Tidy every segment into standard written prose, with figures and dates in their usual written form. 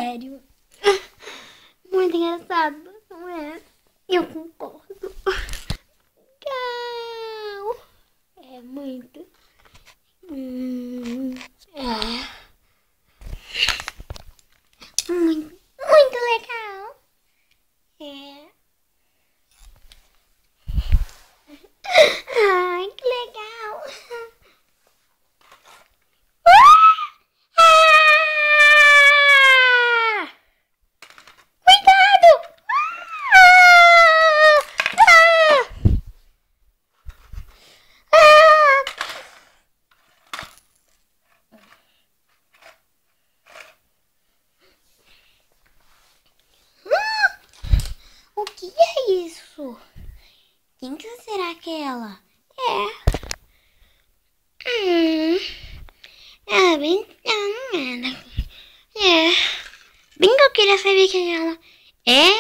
sério. Muito engraçado, não é? Eu concordo. Legal. É muito. É. Muito legal. É. Ai, que legal. Ah! Cuidado! Ah! O que é isso? Quem que será aquela? Bem. Não era. Bem que eu queria saber quem ela é.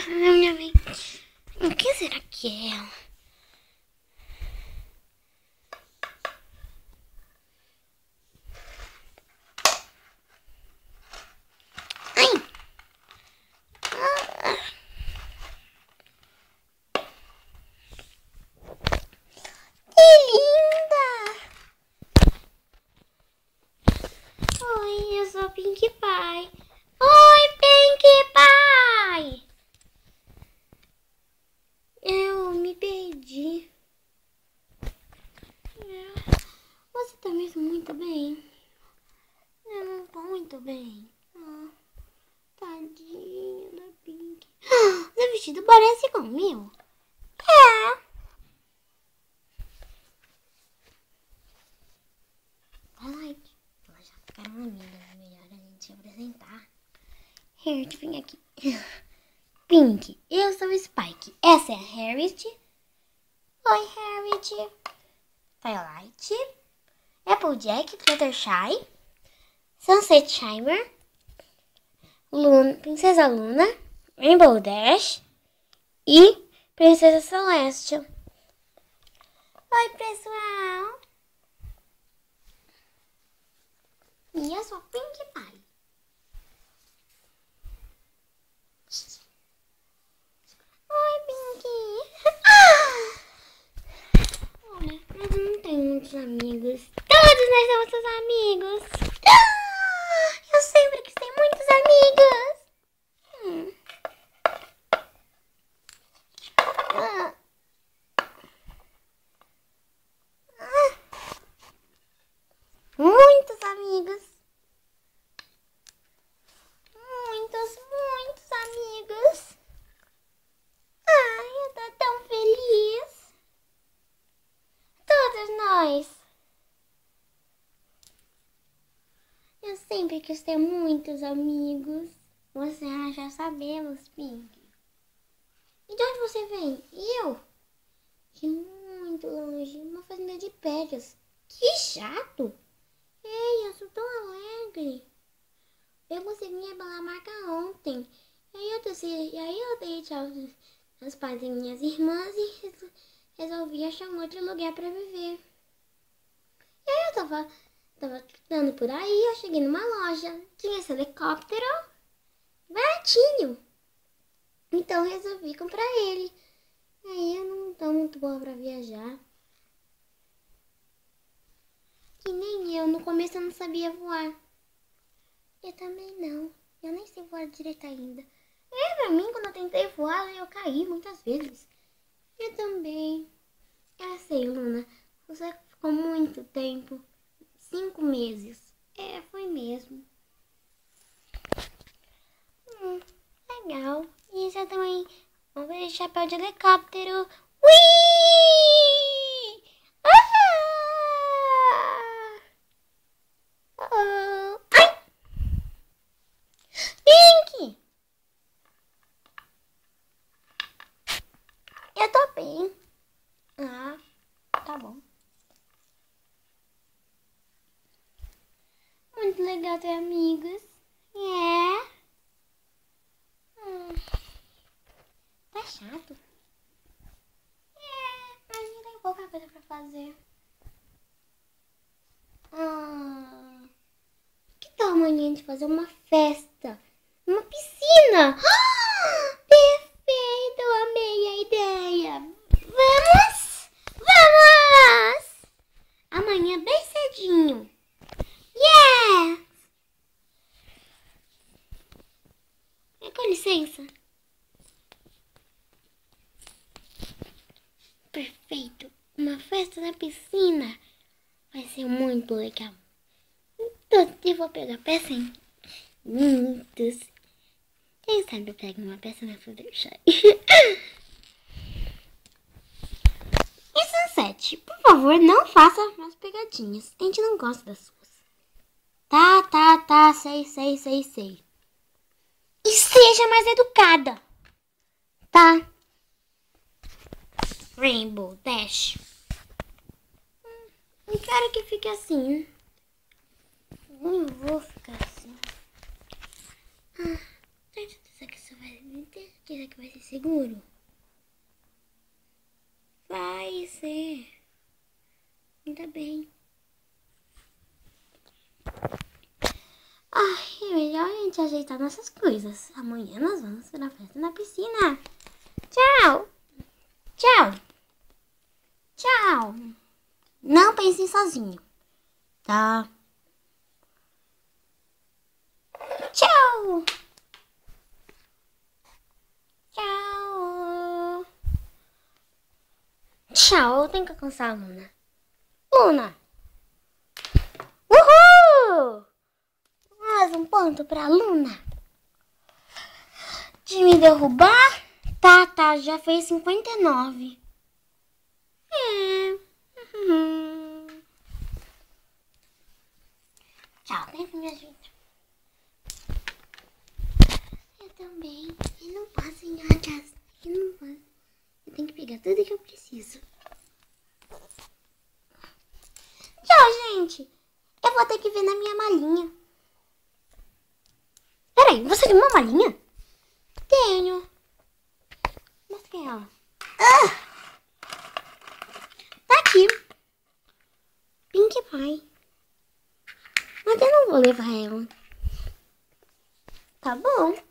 Na minha vez. O que será que é ela? Ai! Que linda! Oi, eu sou Pink Pie. Oi, Pink Pie! Eu me perdi. Você tá mesmo muito bem? Eu não tô muito bem. Tadinha da Pink. Seu vestido parece com o meu. Ai, elas já ficaram amigas. Melhor a gente se apresentar. Harriet, vem aqui. Pink, eu sou Spike. Essa é a Harriet. Oi, Harriet. Twilight. Applejack, Fluttershy. Sunset Shimmer. Princesa Luna. Rainbow Dash. E Princesa Celeste. Oi, pessoal. E eu sou Pink Pie. Oi, Pink. Olha, mas eu não tenho muitos amigos. Todos nós somos seus amigos. Eu sempre quis ter muitos amigos. Muitos amigos. Muitos amigos. Ai, eu tô tão feliz. Todos nós. Eu sempre quis ter muitos amigos. Você já sabemos, Pink. E de onde você vem? Eu? De muito longe, uma fazenda de pedras. Que chato! Ei, eu sou tão alegre. Eu consegui revelar a marca ontem. E aí eu dei tchau aos pais e minhas irmãs e resolvi achar um outro lugar pra viver. E aí eu tava andando por aí, eu cheguei numa loja. Tinha esse helicóptero baratinho. Então eu resolvi comprar ele. Aí eu não tô muito boa pra viajar. Que nem eu, no começo eu não sabia voar. Eu também não. Eu nem sei voar direito ainda. Pra mim, quando eu tentei voar, eu caí muitas vezes. Eu também. Eu sei, Luna. Você ficou muito tempo. 5 meses. Foi mesmo. Legal. E você também... Vamos ver chapéu de helicóptero. Ui! Ai! Pink! Eu tô bem. Tá bom. Muito legal ter amigos. Tá chato. A gente tem pouca coisa pra fazer. Que tal amanhã de fazer uma festa. Uma piscina. Ah, perfeito, eu amei a ideia. Vamos? Vamos! Amanhã bem cedinho. Yeah! Com licença. Perfeito. Uma festa na piscina. Vai ser muito legal. Então, eu vou pegar peça em minutos. Quem sabe eu pego uma peça na Fluttershy. E Sunset, por favor, não faça mais pegadinhas. A gente não gosta das suas. Tá. Sei. E seja mais educada. Tá? Rainbow Dash. Não quero que fique assim. Não vou ficar assim. Tem certeza que isso vai... Tem certeza que vai ser seguro? Vai ser. Ainda bem. É melhor a gente ajeitar nossas coisas. Amanhã nós vamos para a festa na piscina. Tchau. Não pense sozinho. Tá? Tchau. Eu tenho que alcançar a Luna. Uhul! Mais um ponto pra Luna. De me derrubar? Tá, já fez 59. Tchau, vem me ajuda. Eu também. Eu não posso ir atrás. Eu tenho que pegar tudo que eu preciso. Tchau, gente. Eu vou ter que ver na minha malinha. Peraí, você tem uma malinha? Tenho. Mostra que é ela. Tá aqui. Pink Pie. Mas eu não vou levar ela. Tá bom.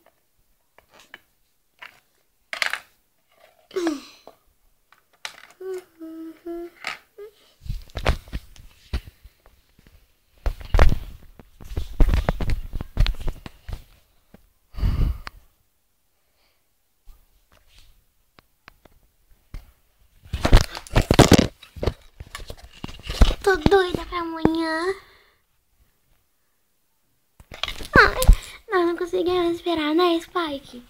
Tô doida pra amanhã. Nós não conseguimos esperar, né, Spike?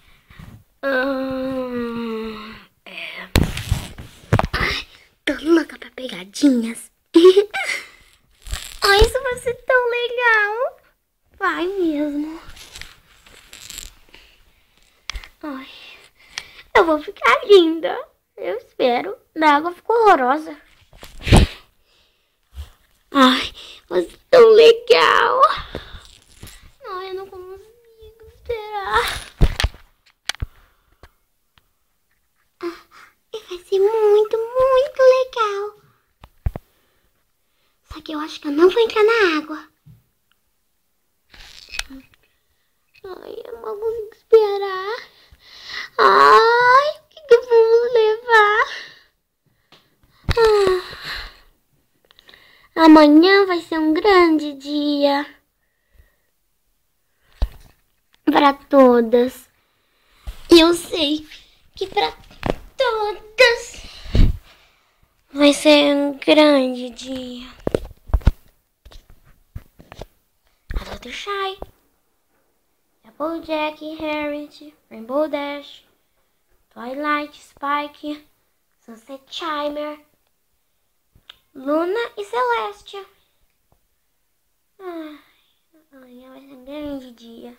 Tô louca pra pegadinhas. Isso vai ser tão legal. Vai mesmo. Eu vou ficar linda. Eu espero. A água ficou horrorosa. Vai ser tão legal. Eu não consigo esperar. E vai ser muito legal. Só que eu acho que eu não vou entrar na água. Eu não consigo esperar. O que eu vou levar? Amanhã vai ser um grande dia. Para todas. Eu sei que para todas vai ser um grande dia. A Fluttershy, Applejack, Harriet, Rainbow Dash, Twilight, Spike, Sunset Chimer, Luna e Celestia. Amanhã vai ser um grande dia.